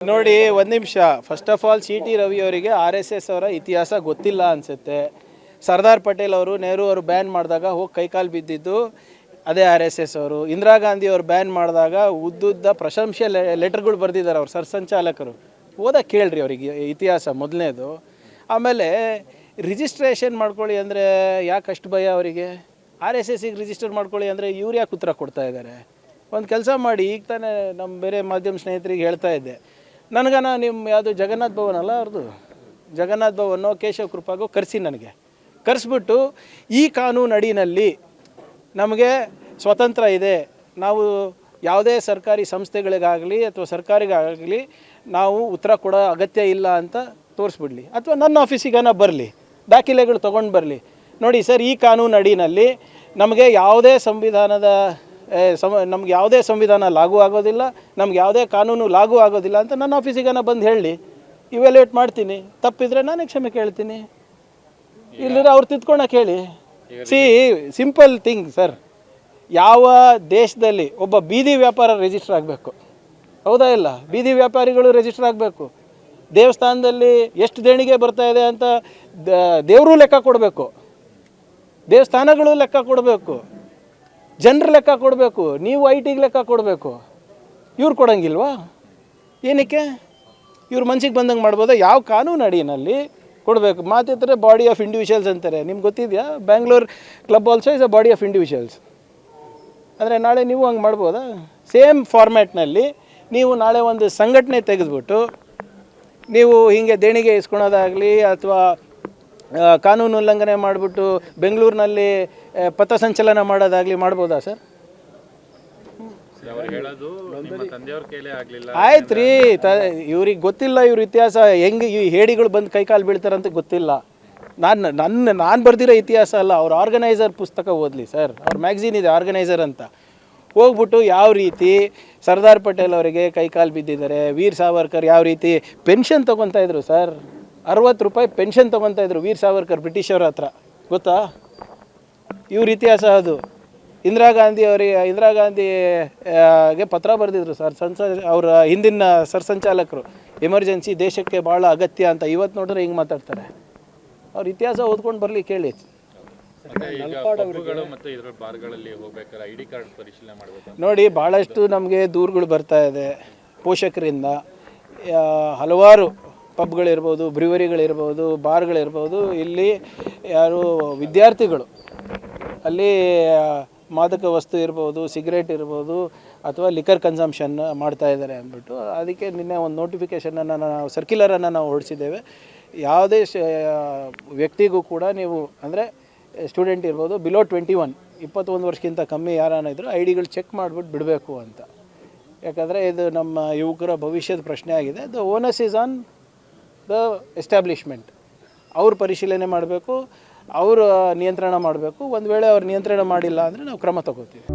ನೋಡಿ ಒಂದು ನಿಮಿಷ. First of all CT. Ravi ಅವರಿಗೆ RSS ಅವರ ಇತಿಹಾಸ ಗೊತ್ತಿಲ್ಲ ಅನಿಸುತ್ತೆ. ಸರ್ದಾರ್ ಪಟೇಲ್ ಅವರು ನೆಹರು ಅವರು ಬ್ಯಾನ್ ಮಾಡಿದಾಗ ಹೋಗಿ ಕೈಕಾಲು ಬಿದ್ದಿದ್ದು ಅದೇ RSS ಅವರು. ಇಂದಿರಾ ಗಾಂಧಿ ಅವರು ಬ್ಯಾನ್ ಮಾಡಿದಾಗ ಉದ್ದುದ್ದ ಪ್ರಶಂಸೆ ಲೆಟರ್ಗಳು ಬರೆದಿದ್ದಾರೆ ಅವ್ರು ಸರ್ಸಂಚಾಲಕರು. ಓದಕ್ಕೆ ಕೇಳ್ರಿ ಅವರಿಗೆ ಇತಿಹಾಸ ಮೊದಲನೇದು. ಆಮೇಲೆ ರಿಜಿಸ್ಟ್ರೇಷನ್ ಮಾಡ್ಕೊಳ್ಳಿ ಅಂದರೆ ಯಾಕೆ ಅಷ್ಟು ಭಯ ಅವರಿಗೆ? RSSಗೆ ರಿಜಿಸ್ಟರ್ ಮಾಡ್ಕೊಳ್ಳಿ ಅಂದರೆ ಇವ್ರು ಯಾಕೆ ಉತ್ತರ ಕೊಡ್ತಾ ಇದ್ದಾರೆ? ಒಂದು ಕೆಲಸ ಮಾಡಿ, ಈಗ ತಾನೇ ನಮ್ಮ ಬೇರೆ ಮಾಧ್ಯಮ ಸ್ನೇಹಿತರಿಗೆ ಹೇಳ್ತಾ ಇದ್ದೆ, ನನಗನ ನಿಮ್ಮ ಯಾವುದು ಜಗನ್ನಾಥ ಭವನ್ ಅಲ್ಲ ಅವ್ರದ್ದು, ಜಗನ್ನಾಥ ಭವನೋ ಕೇಶವ ಕೃಪಾಗೋ ಕರೆಸಿ, ನನಗೆ ಕರೆಸ್ಬಿಟ್ಟು ಈ ಕಾನೂನು ಅಡಿನಲ್ಲಿ ನಮಗೆ ಸ್ವತಂತ್ರ ಇದೆ, ನಾವು ಯಾವುದೇ ಸರ್ಕಾರಿ ಸಂಸ್ಥೆಗಳಿಗಾಗಲಿ ಅಥವಾ ಸರ್ಕಾರಿಗಾಗಲಿ ನಾವು ಉತ್ತರ ಕೊಡೋ ಅಗತ್ಯ ಇಲ್ಲ ಅಂತ ತೋರಿಸ್ಬಿಡ್ಲಿ, ಅಥವಾ ನನ್ನ ಆಫೀಸಿಗನ ಬರಲಿ, ದಾಖಲೆಗಳು ತೊಗೊಂಡು ಬರಲಿ. ನೋಡಿ ಸರ್, ಈ ಕಾನೂನು ಅಡಿನಲ್ಲಿ ನಮಗೆ ಯಾವುದೇ ನಮ್ಗೆ ಯಾವುದೇ ಸಂವಿಧಾನ ಲಾಗೂ ಆಗೋದಿಲ್ಲ, ನಮ್ಗೆ ಯಾವುದೇ ಕಾನೂನು ಲಾಗೂ ಆಗೋದಿಲ್ಲ ಅಂತ ನನ್ನ ಆಫೀಸಿಗನ ಬಂದು ಹೇಳಿ, ಇವ್ಯಾಲ್ಯೂಯೇಟ್ ಮಾಡ್ತೀನಿ. ತಪ್ಪಿದರೆ ನಾನೇ ಕ್ಷಮೆ ಕೇಳ್ತೀನಿ, ಇಲ್ಲದ್ರೆ ಅವ್ರು ತಿದ್ಕೊಳಕ್ಕೆ ಹೇಳಿ. Simple thing sir. ಯಾವ ದೇಶದಲ್ಲಿ ಒಬ್ಬ ಬೀದಿ ವ್ಯಾಪಾರ ರಿಜಿಸ್ಟರ್ ಆಗಬೇಕು, ಹೌದಾ ಇಲ್ಲ? ಬೀದಿ ವ್ಯಾಪಾರಿಗಳು ರಿಜಿಸ್ಟರ್ ಆಗಬೇಕು. ದೇವಸ್ಥಾನದಲ್ಲಿ ಎಷ್ಟು ದೇಣಿಗೆ ಬರ್ತಾ ಇದೆ ಅಂತ ದೇವರು ಲೆಕ್ಕ ಕೊಡಬೇಕು, ದೇವಸ್ಥಾನಗಳು ಲೆಕ್ಕ ಕೊಡಬೇಕು, ಜನರು ಲೆಕ್ಕ ಕೊಡಬೇಕು, ನೀವು IT ಲೆಕ್ಕ ಕೊಡಬೇಕು. ಇವ್ರು ಕೊಡೋಂಗಿಲ್ವಾ? ಏನಕ್ಕೆ? ಇವ್ರು ಮನ್ಸಿಗೆ ಬಂದಂಗೆ ಮಾಡ್ಬೋದಾ? ಯಾವ ಕಾನೂನು ಅಡಿನಲ್ಲಿ ಕೊಡಬೇಕು? ಮಾತಿದ್ರೆ ಬಾಡಿ ಆಫ್ ಇಂಡಿವಿಜುವಲ್ಸ್ ಅಂತಾರೆ. ನಿಮ್ಗೆ ಗೊತ್ತಿದೆಯಾ? Bangalore club also is a body of individuals. ಅಂದರೆ ನಾಳೆ ನೀವು ಹಂಗೆ ಮಾಡ್ಬೋದಾ? ಸೇಮ್ ಫಾರ್ಮ್ಯಾಟ್ನಲ್ಲಿ ನೀವು ನಾಳೆ ಒಂದು ಸಂಘಟನೆ ತೆಗೆದುಬಿಟ್ಟು ನೀವು ಹೀಗೆ ದೇಣಿಗೆ ಇಸ್ಕೊಳೋದಾಗಲಿ ಅಥವಾ ಕಾನೂನು ಉಲ್ಲಂಘನೆ ಮಾಡಿಬಿಟ್ಟು ಬೆಂಗಳೂರಿನಲ್ಲಿ ಪಥಸಂಚಲನ ಮಾಡೋದಾಗಲಿ ಮಾಡ್ಬೋದಾ ಸರ್? ಆಯ್ತು ರೀ, ಇವ್ರಿಗೆ ಗೊತ್ತಿಲ್ಲ ಇವ್ರ ಇತಿಹಾಸ ಹೆಂಗೆ ಈ ಹೇಡಿಗಳು ಬಂದು ಕೈಕಾಲು ಬೀಳ್ತಾರಂತ ಗೊತ್ತಿಲ್ಲ. ನಾನು ಬರೆದಿರೋ ಇತಿಹಾಸ ಅಲ್ಲ, ಅವ್ರ ಆರ್ಗನೈಸರ್ ಪುಸ್ತಕ ಓದಲಿ ಸರ್. ಅವ್ರ ಮ್ಯಾಗ್ಝೀನ್ ಇದೆ ಆರ್ಗನೈಸರ್ ಅಂತ, ಹೋಗ್ಬಿಟ್ಟು ಯಾವ ರೀತಿ ಸರ್ದಾರ್ ಪಟೇಲ್ ಅವರಿಗೆ ಕೈಕಾಲು ಬಿದ್ದಿದ್ದಾರೆ, ವೀರ್ ಸಾವರ್ಕರ್ ಯಾವ ರೀತಿ ಪೆನ್ಷನ್ ತೊಗೊತಾ ಇದ್ರು ಸರ್, 60 ರೂಪಾಯಿ ಪೆನ್ಷನ್ ತೊಗೊತಾ ಇದ್ರು ವೀರ್ ಸಾವರ್ಕರ್ ಬ್ರಿಟಿಷವ್ರ ಹತ್ರ, ಗೊತ್ತಾ? ಇವ್ರ ಇತಿಹಾಸ ಅದು. ಇಂದಿರಾ ಗಾಂಧಿಗೆ ಪತ್ರ ಬರೆದಿದ್ರು ಸರ್, ಅವರ ಹಿಂದಿನ ಸರ್ಸಂಚಾಲಕರು, ಎಮರ್ಜೆನ್ಸಿ ದೇಶಕ್ಕೆ ಭಾಳ ಅಗತ್ಯ ಅಂತ. ಇವತ್ತು ನೋಡಿದ್ರೆ ಹಿಂಗೆ ಮಾತಾಡ್ತಾರೆ. ಅವ್ರ ಇತಿಹಾಸ ಓದ್ಕೊಂಡು ಬರಲಿ, ಕೇಳಿ. ನೋಡಿ, ಭಾಳಷ್ಟು ನಮಗೆ ದೂರುಗಳು ಬರ್ತಾ ಇದೆ ಪೋಷಕರಿಂದ. ಹಲವಾರು ಪಬ್ಗಳಿರ್ಬೋದು, ಬ್ರಿವರಿಗಳಿರ್ಬೋದು, ಬಾರ್ಗಳಿರ್ಬೋದು, ಇಲ್ಲಿ ಯಾರು ವಿದ್ಯಾರ್ಥಿಗಳು ಅಲ್ಲಿ ಮಾದಕ ವಸ್ತು ಇರ್ಬೋದು, ಸಿಗರೇಟ್ ಇರ್ಬೋದು, ಅಥವಾ ಲಿಕರ್ ಕನ್ಸಂಪ್ಷನ್ ಮಾಡ್ತಾ ಇದ್ದಾರೆ ಅಂದ್ಬಿಟ್ಟು ಅದಕ್ಕೆ ನಿನ್ನೆ ಒಂದು ನೋಟಿಫಿಕೇಷನನ್ನು ನಾವು ಸರ್ಕ್ಯುಲರನ್ನು ನಾವು ಹೊರಡಿಸಿದ್ದೇವೆ. ಯಾವುದೇ ವ್ಯಕ್ತಿಗೂ ಕೂಡ ನೀವು ಅಂದರೆ ಸ್ಟೂಡೆಂಟ್ ಇರ್ಬೋದು, ಬಿಲೋ 21 ವರ್ಷಕ್ಕಿಂತ ಕಮ್ಮಿ ಯಾರನ್ನ ಇದ್ದರೂ IDಗಳು ಚೆಕ್ ಮಾಡಿಬಿಟ್ಟು ಬಿಡಬೇಕು ಅಂತ. ಯಾಕಂದರೆ ಇದು ನಮ್ಮ ಯುವಕರ ಭವಿಷ್ಯದ ಪ್ರಶ್ನೆ ಆಗಿದೆ. The ಓನಸ್ is on the establishment. ಅವ್ರು ಪರಿಶೀಲನೆ ಮಾಡಬೇಕು, ಅವರು ನಿಯಂತ್ರಣ ಮಾಡಬೇಕು. ಒಂದು ವೇಳೆ ಅವ್ರು ನಿಯಂತ್ರಣ ಮಾಡಿಲ್ಲ ಅಂದರೆ ನಾವು ಕ್ರಮ ತಗೋತೀವಿ.